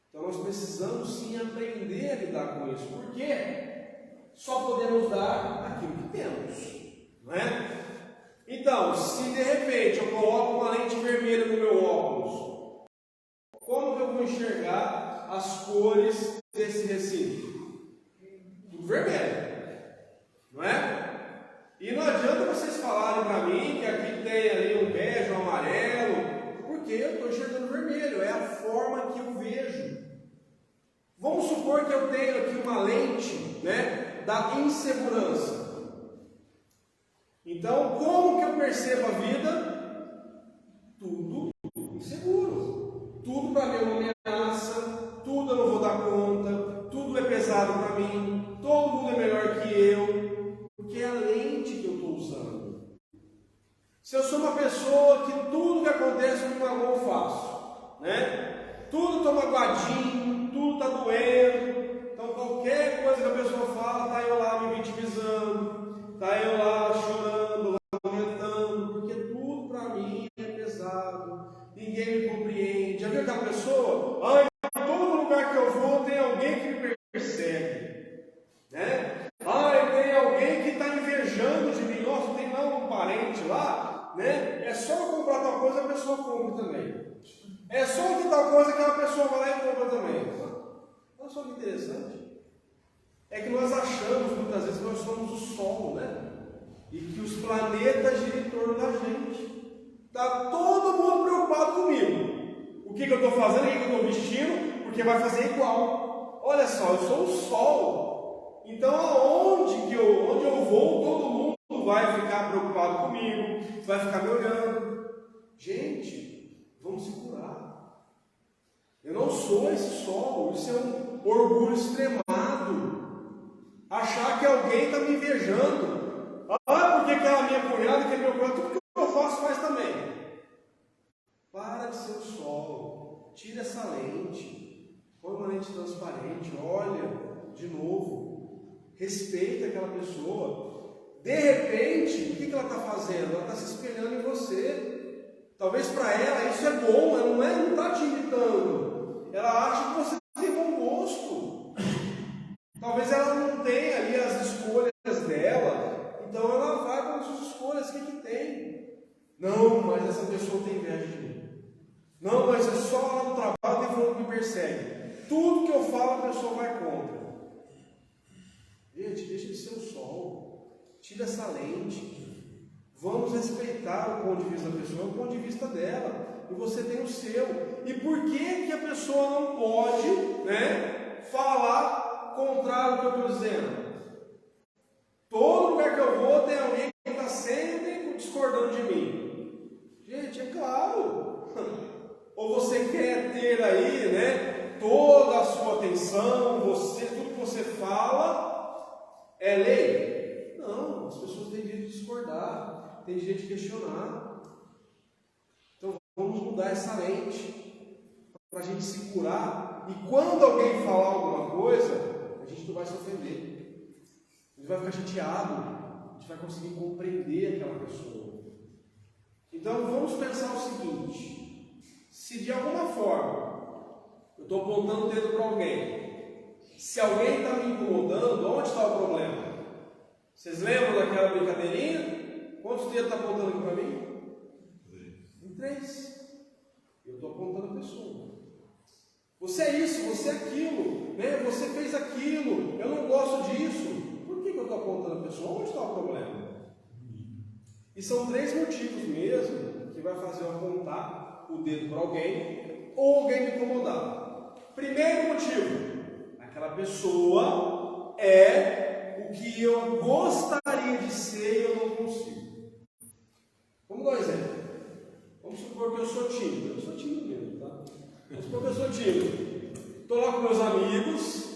Então nós precisamos sim aprender a lidar com isso. Por quê? Só podemos dar aquilo que temos. Não é? Então, se de repente eu coloco uma lente vermelha no meu óculos, como que eu vou enxergar as cores desse recinto? Tudo vermelho, não é? E não adianta vocês falarem para mim que aqui tem ali um bege, um amarelo, porque eu estou enxergando vermelho, é a forma que eu vejo. Vamos supor que eu tenho aqui uma lente, né, da insegurança. Então, como que eu percebo a vida? Tudo inseguro. Tudo para mim é uma ameaça, tudo eu não vou dar conta, tudo é pesado para mim, todo mundo é melhor que eu, porque é a lente que eu estou usando. Se eu sou uma pessoa que tudo que acontece me magoa fácil, né? Tudo está magoadinho, tudo está doendo, então qualquer coisa que a pessoa fala, está eu lá me vitimizando, está eu lá chorando, lamentando, porque tudo para mim é pesado, ninguém me compreende. Já viu aquela pessoa? Ai, em todo lugar que eu vou tem alguém que me persegue, né? Ai, tem alguém que está invejando de mim. Nossa, tem lá um parente lá, né? É só eu comprar tal coisa, a pessoa compra também. É só eu tal coisa que a pessoa vai lá e compra também. Olha só que interessante. É que nós achamos muitas vezes que nós somos o Sol, né? E que os planetas giram em torno da gente. Está todo mundo preocupado comigo. O que eu estou fazendo, o que eu estou vestindo, porque vai fazer igual. Olha só, eu sou o Sol. Então, onde eu vou, todo mundo vai ficar preocupado comigo, vai ficar me olhando. Gente, vamos se curar. Eu não sou esse Sol, isso é um orgulho extremado. Achar que alguém está me invejando. Ah, porque aquela minha cunhada, que é meu cunhado, tudo que eu faço faz também. Para de ser o Sol. Tira essa lente. Põe uma lente transparente. Olha de novo. Respeita aquela pessoa. De repente, o que ela está fazendo? Ela está se espelhando em você. Talvez para ela isso é bom, ela não está te imitando. Ela acha que você tem bom gosto. Talvez ela não tenha ali as escolhas dela, então ela vai com as suas escolhas, o que tem? Não, mas essa pessoa tem inveja de mim. Não, mas é só lá no trabalho tem fulano que me persegue. Tudo que eu falo a pessoa vai contra. Gente, deixa de ser o Sol. Tira essa lente. Vamos respeitar o ponto de vista da pessoa, o ponto de vista dela. E você tem o seu. E por que a pessoa não pode, né, falar contrário do que eu estou dizendo? Todo lugar que eu vou tem alguém que está sempre discordando de mim. Gente, é claro. Ou você quer ter aí, né, toda a sua atenção, tudo que você fala é lei? Não, as pessoas têm direito de discordar, têm direito de questionar. Então vamos mudar essa lente para a gente se curar. E quando alguém falar alguma coisa, a gente não vai se ofender, a gente vai ficar chateado, a gente vai conseguir compreender aquela pessoa. Então vamos pensar o seguinte: se de alguma forma eu estou apontando o dedo para alguém, se alguém está me incomodando, onde está o problema? Vocês lembram daquela brincadeirinha? Quantos dedos está apontando aqui para mim? 3. Eu estou apontando a pessoa. Você é isso, você é aquilo, né? Você fez aquilo, eu não gosto disso. Por que eu estou apontando a pessoa? Onde está o problema? E são 3 motivos mesmo que vai fazer eu apontar o dedo para alguém ou alguém me incomodar. Primeiro motivo: aquela pessoa é o que eu gostaria de ser e eu não consigo. Vamos dar um exemplo. Vamos supor que eu sou tímido. Eu sou tímido mesmo, tá? Vamos supor que eu sou tímido. Estou lá com meus amigos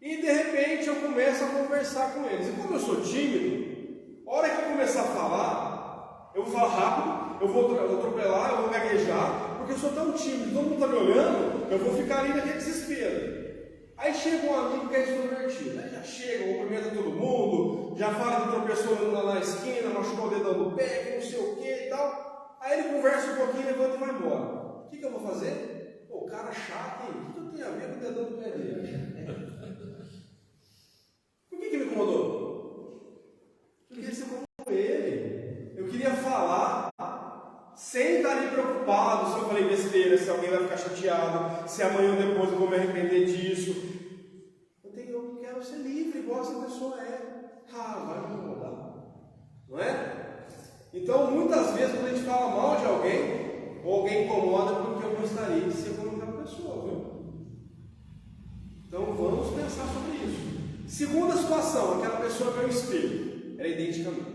e de repente eu começo a conversar com eles. E como eu sou tímido, a hora que eu começar a falar, eu vou falar rápido, eu vou atropelar, eu vou gaguejar, porque eu sou tão tímido, todo mundo está me olhando, eu vou ficar ali naquele desespero. Aí chega um amigo que é extrovertido, né? Já chega, cumprimenta todo mundo, já fala que tropeçou na esquina, machucou o dedão do pé, que não sei o que e tal. Aí ele conversa um pouquinho, levanta e vai embora. O que eu vou fazer? Pô, o cara chato, hein? O que eu tenho a ver com o dedão do pé dele? Por que me incomodou? Eu queria ser como ele. Eu queria falar sem estar ali preocupado se eu falei besteira, se alguém vai ficar chateado, se amanhã ou depois eu vou me arrepender disso. Eu quero ser livre, igual essa pessoa é. Vai me incomodar. Não é? Então, muitas vezes, quando a gente fala mal de alguém, ou alguém incomoda porque eu gostaria de ser como aquela pessoa, viu? Então, vamos pensar sobre isso. Segunda situação, aquela pessoa que é o espelho. Ela é idêntica a mim.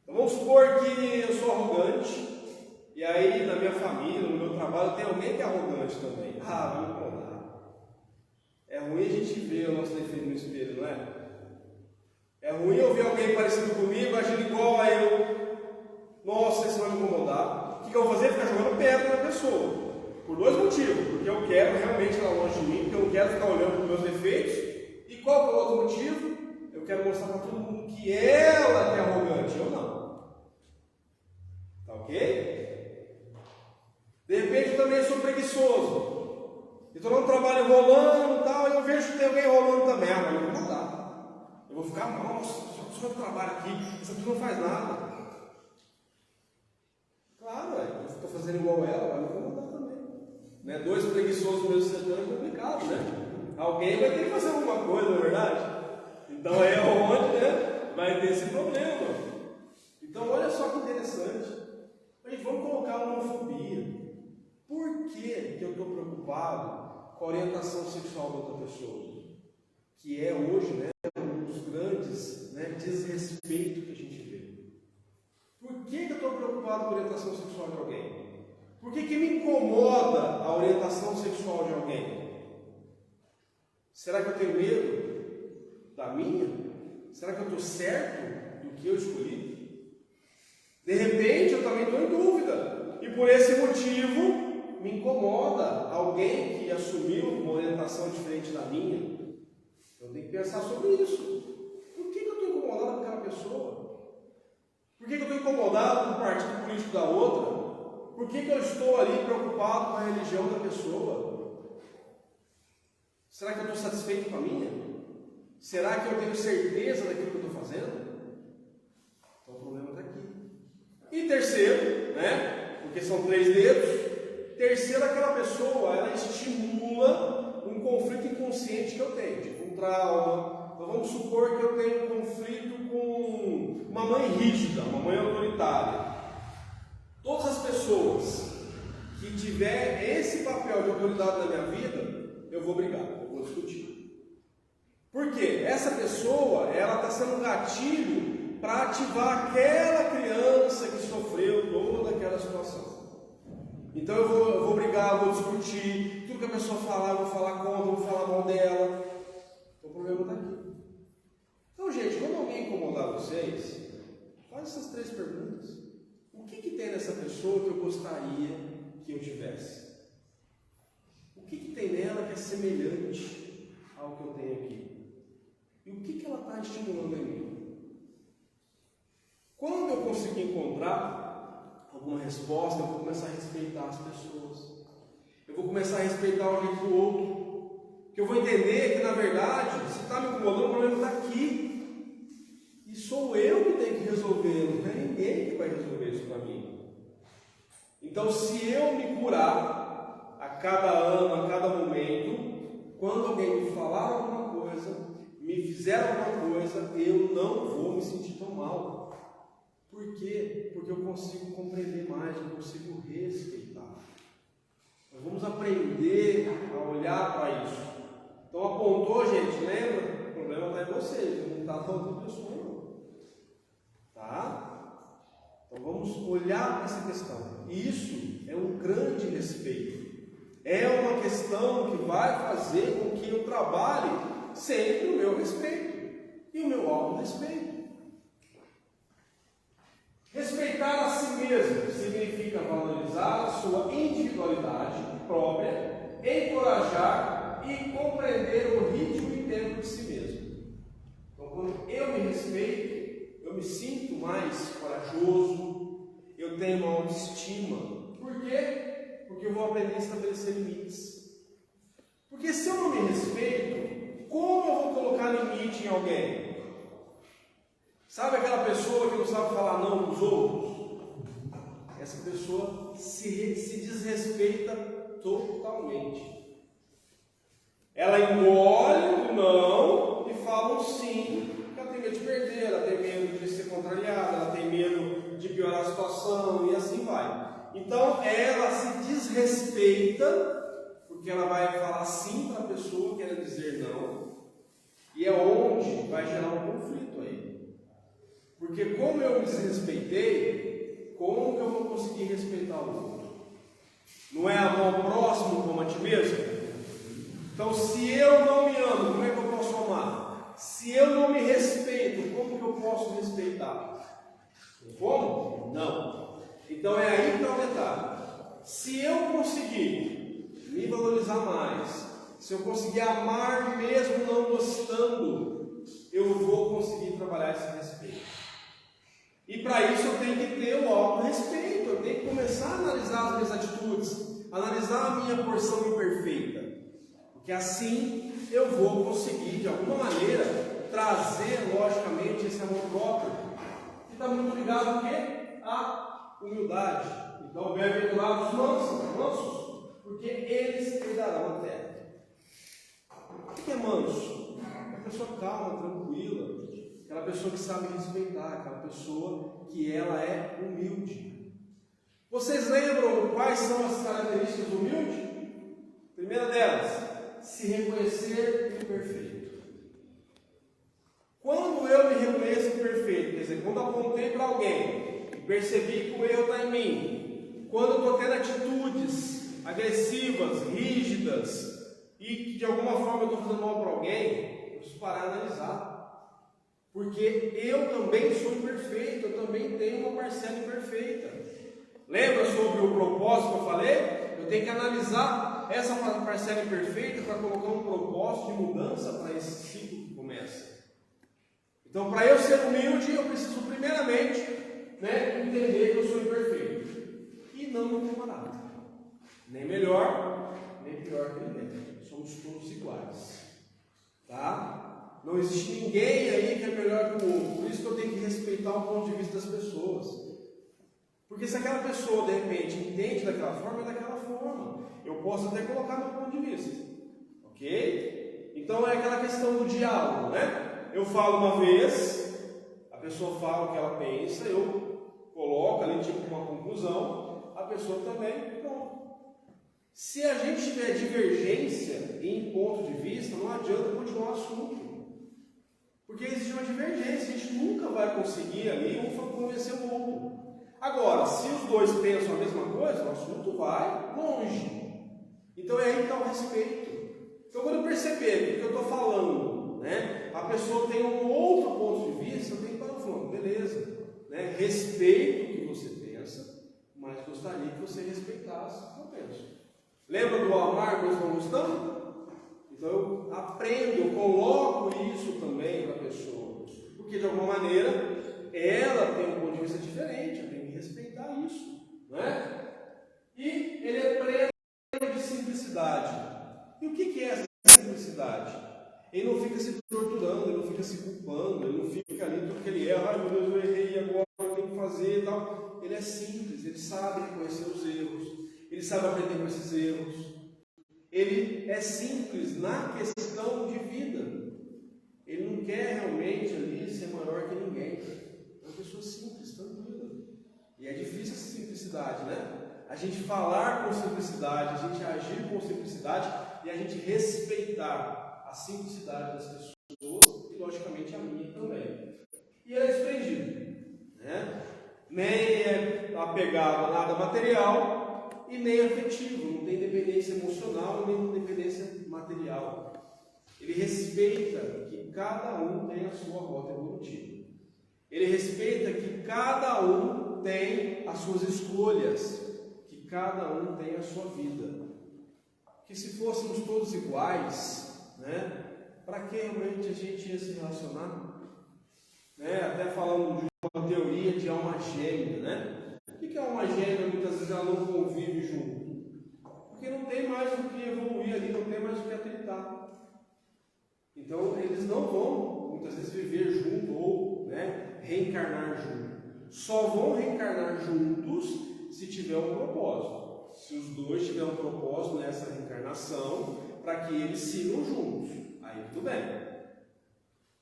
Então, vamos supor que eu sou arrogante, e aí na minha família, no meu trabalho, tem alguém que é arrogante também. Vai me incomodar. É ruim a gente ver o nosso defeito no espelho, não é? É ruim eu ver alguém parecido comigo, agindo igual a eu. Nossa, isso vai me incomodar. O que eu vou fazer? Ficar jogando pedra na pessoa. Por dois motivos. Porque eu quero realmente ela longe de mim, porque eu não quero ficar olhando para os meus defeitos. E qual é o outro motivo? Eu quero mostrar para todo mundo que ela é arrogante, eu não. Tá ok? De repente eu também sou preguiçoso. Estou no trabalho rolando e tal, e eu vejo que tem alguém rolando também. Vai me incomodar. Eu vou ficar, nossa, só eu trabalho aqui, essa pessoa não faz nada. Claro, eu estou fazendo igual ela, vai me incomodar também. Né? Dois preguiçosos no mesmo setor é complicado, né? Alguém vai ter que fazer alguma coisa, não é verdade? Então é onde, né, vai ter esse problema. Então olha só que interessante. Gente, vamos colocar uma homofobia. Por que eu estou preocupado com a orientação sexual da outra pessoa? Que é hoje, né, um dos grandes, né, desrespeitos que a gente vê. Por que eu estou preocupado com a orientação sexual de alguém? Por que me incomoda a orientação sexual de alguém? Será que eu tenho medo da minha? Será que eu estou certo do que eu escolhi? De repente eu também estou em dúvida. E por esse motivo me incomoda alguém que assumiu uma orientação diferente da minha. Eu tenho que pensar sobre isso. Por que eu estou incomodado com aquela pessoa? Por que eu estou incomodado com o partido político da outra? Por que eu estou ali preocupado com a religião da pessoa? Será que eu estou satisfeito com a minha? Será que eu tenho certeza daquilo que eu estou fazendo? Então o problema está aqui. E terceiro, né? Porque são 3 dedos. Terceiro, aquela pessoa, ela estimula um conflito inconsciente que eu tenho, tipo um trauma. Então vamos supor que eu tenho um conflito com uma mãe rígida, uma mãe autoritária. Todas as pessoas que tiver esse papel de autoridade na minha vida, eu vou brigar, eu vou discutir. Por quê? Essa pessoa, ela está sendo um gatilho para ativar aquela criança que sofreu toda aquela situação. Então eu vou brigar, eu vou discutir, tudo que a pessoa falar, eu vou falar contra, eu vou falar mal dela. Então o problema está aqui. Então, gente, quando alguém incomodar vocês, faz essas 3 perguntas. O que tem nessa pessoa que eu gostaria que eu tivesse? O que tem nela que é semelhante ao que eu tenho aqui? E o que ela está estimulando em mim? Quando eu conseguir encontrar alguma resposta, eu vou começar a respeitar as pessoas. Eu vou começar a respeitar o jeito do outro. Que eu vou entender que, na verdade, se está me incomodando, o problema está aqui. E sou eu que tenho que resolver, não é ninguém que vai resolver isso para mim. Então, se eu me curar a cada ano, a cada momento, quando alguém me falar alguma coisa, me fizer alguma coisa, eu não vou me sentir tão mal. Por quê? Porque eu consigo compreender mais, eu consigo respeitar. Nós vamos aprender a olhar para isso. Então apontou, gente, lembra? O problema está em vocês, não está na outra pessoa, não. Tá? Então vamos olhar para essa questão. E isso é um grande respeito. É uma questão que vai fazer com que eu trabalhe sempre o meu respeito e o meu autorrespeito. Respeitar Respeitar a si mesmo significa valorizar a sua individualidade própria, encorajar e compreender o ritmo e tempo de si mesmo. Então, quando eu me respeito, eu me sinto mais corajoso, eu tenho uma autoestima. Por quê? Porque eu vou aprender a estabelecer limites. Porque se eu não me respeito, como eu vou colocar limite em alguém? Sabe aquela pessoa que não sabe falar não para os outros? Essa pessoa se desrespeita totalmente. Ela engole o não e fala um sim, porque ela tem medo de perder, ela tem medo de ser contrariada, ela tem medo de piorar a situação e assim vai. Então ela se desrespeita, porque ela vai falar sim para a pessoa, quer dizer não, e é onde vai gerar um conflito aí. Porque como eu me desrespeitei, como que eu vou conseguir respeitar o outro? Não é amar o próximo como a ti mesmo? Então, se eu não me amo, como é que eu posso amar? Se eu não me respeito, como que eu posso respeitar? Como? Não. Então é aí que está o detalhe. Se eu conseguir me valorizar mais, se eu conseguir amar mesmo não gostando, eu vou conseguir trabalhar esse respeito. E para isso eu tenho que ter o autorrespeito, eu tenho que começar a analisar as minhas atitudes, analisar a minha porção imperfeita. Porque assim eu vou conseguir, de alguma maneira, trazer, logicamente, esse amor próprio. Que está muito ligado ao quê? À humildade. Então, bem-aventurados os mansos, porque eles herdarão a terra. O que é manso? É uma pessoa calma, tranquila, aquela pessoa que sabe respeitar, aquela pessoa que ela é humilde. Vocês lembram quais são as características do humilde? Primeira delas, se reconhecer imperfeito. Quando eu me reconheço imperfeito, quer dizer, quando apontei para alguém e percebi que o erro está em mim, quando eu estou tendo atitudes agressivas, rígidas, e que de alguma forma eu estou fazendo mal para alguém, eu preciso parar e analisar. Porque eu também sou imperfeito, eu também tenho uma parcela imperfeita. Lembra sobre o propósito que eu falei? Eu tenho que analisar essa parcela imperfeita para colocar um propósito de mudança para esse ciclo que começa. Então, para eu ser humilde, eu preciso primeiramente entender que eu sou imperfeito. E não me comparar. Nem melhor, nem pior que ninguém. Somos todos iguais. Tá? Não existe ninguém aí que é melhor que o outro. Por isso que eu tenho que respeitar o ponto de vista das pessoas. Porque se aquela pessoa, de repente, entende daquela forma, é daquela forma. Eu posso até colocar meu ponto de vista. Ok? Então é aquela questão do diálogo, né? Eu falo uma vez, a pessoa fala o que ela pensa, eu coloco ali tipo uma conclusão, a pessoa também, pronto. Se a gente tiver divergência em ponto de vista, não adianta continuar o assunto. Porque existe uma divergência, a gente nunca vai conseguir ali um convencer o outro. Agora, se os dois pensam a mesma coisa, o assunto vai longe. Então é aí que está o respeito. Então quando eu perceber que o que eu estou falando, a pessoa tem um outro ponto de vista, eu tenho que parar falando, beleza, respeito o que você pensa, mas gostaria que você respeitasse o que eu penso. Lembra do amar, mas não gostando? Então eu aprendo, eu coloco isso também para a pessoa, porque de alguma maneira ela tem um ponto de vista diferente, eu tenho que respeitar isso, E ele é pleno de simplicidade. E o que é essa simplicidade? Ele não fica se torturando, ele não fica se culpando, ele não fica ali porque ele erra, ai meu Deus, eu errei, agora eu tenho que fazer e tal. Ele é simples, ele sabe reconhecer os erros, ele sabe aprender com esses erros. Ele é simples na questão de vida. Ele não quer realmente ali ser maior que ninguém. É uma pessoa simples, tranquila. E é difícil essa simplicidade, A gente falar com simplicidade, a gente agir com simplicidade e a gente respeitar a simplicidade das pessoas e, logicamente, a minha também. E ele é desprendido, Nem é apegado a nada material e nem afetivo, não tem dependência emocional nem dependência material. Ele respeita que cada um tem a sua rota evolutiva. Ele respeita que cada um um tem as suas escolhas, que cada um tem a sua vida. Que se fôssemos todos iguais, né? Para que realmente a gente ia se relacionar? Né? Até falando de uma teoria de alma gêmea, né? O que é alma gêmea? Muitas vezes ela não convive junto. Porque não tem mais o que evoluir ali, não tem mais o que atritar. Então eles não vão, muitas vezes, viver junto ou, né, reencarnar junto. Só vão reencarnar juntos se tiver um propósito. Se os dois tiverem um propósito nessa reencarnação, para que eles sigam juntos. Aí tudo bem.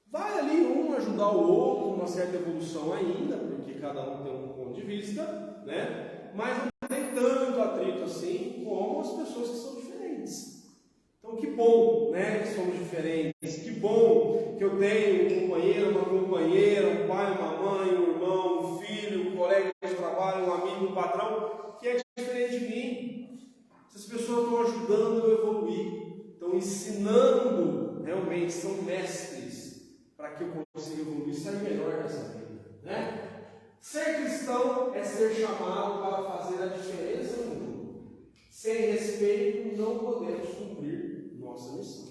Vai ali um ajudar o outro, uma certa evolução ainda, porque cada um tem um ponto de vista, né? Mas não tem tanto atrito assim como as pessoas que são diferentes. Então que bom, né, que somos diferentes. Que bom que eu tenho um companheiro, uma companheira, um pai, uma mãe, um irmão, um filho, um colega de trabalho, um amigo, um patrão, que é diferente de mim. Essas pessoas estão ajudando eu a evoluir, estão ensinando, realmente são mestres para que eu consiga evoluir e sair melhor dessa vida, né? Ser cristão é ser chamado para fazer a diferença no mundo. Sem respeito, não podemos cumprir nossa missão.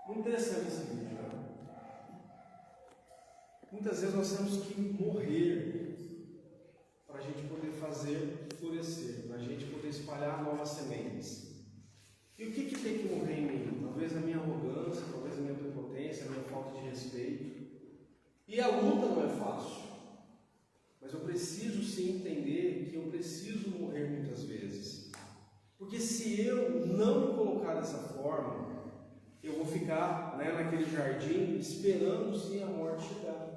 Muito interessante esse vídeo, né? Muitas vezes nós temos que morrer para a gente poder fazer florescer, para a gente poder espalhar novas sementes. E o que tem que morrer em mim? Talvez a minha arrogância, talvez a minha prepotência, a minha falta de respeito. E a luta não é fácil, mas eu preciso sim entender que eu preciso morrer muitas vezes. Porque se eu não me colocar dessa forma, eu vou ficar, né, naquele jardim esperando sim a morte chegar.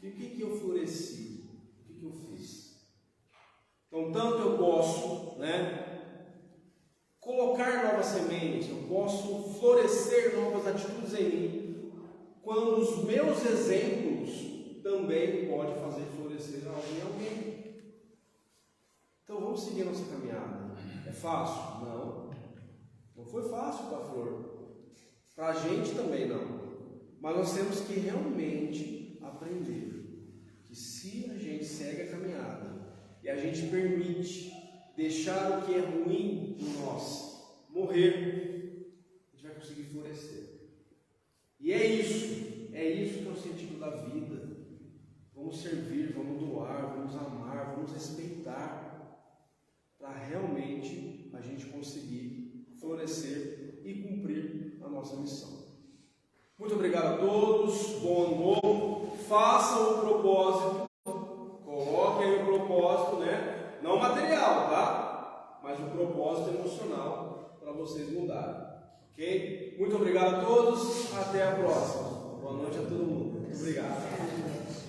E o que eu floresci? O que eu fiz? Então, tanto eu posso, né, colocar novas sementes, eu posso florescer novas atitudes em mim, quando os meus exemplos também podem fazer florescer algo em alguém. Então, vamos seguir a nossa caminhada. É fácil? Não. Não foi fácil para a flor. Para a gente também não. Mas nós temos que realmente aprender que se a gente segue a caminhada e a gente permite deixar o que é ruim em nós morrer, a gente vai conseguir florescer. E é isso que é o sentido da vida. Vamos servir, vamos doar, vamos amar, vamos respeitar, para realmente a gente conseguir florescer e cumprir a nossa missão. Muito obrigado a todos, bom ano novo, façam o propósito, coloquem o propósito, né? Não material, tá? Mas o propósito emocional para vocês mudarem, ok? Muito obrigado a todos, até a próxima. Boa noite a todo mundo. Muito obrigado.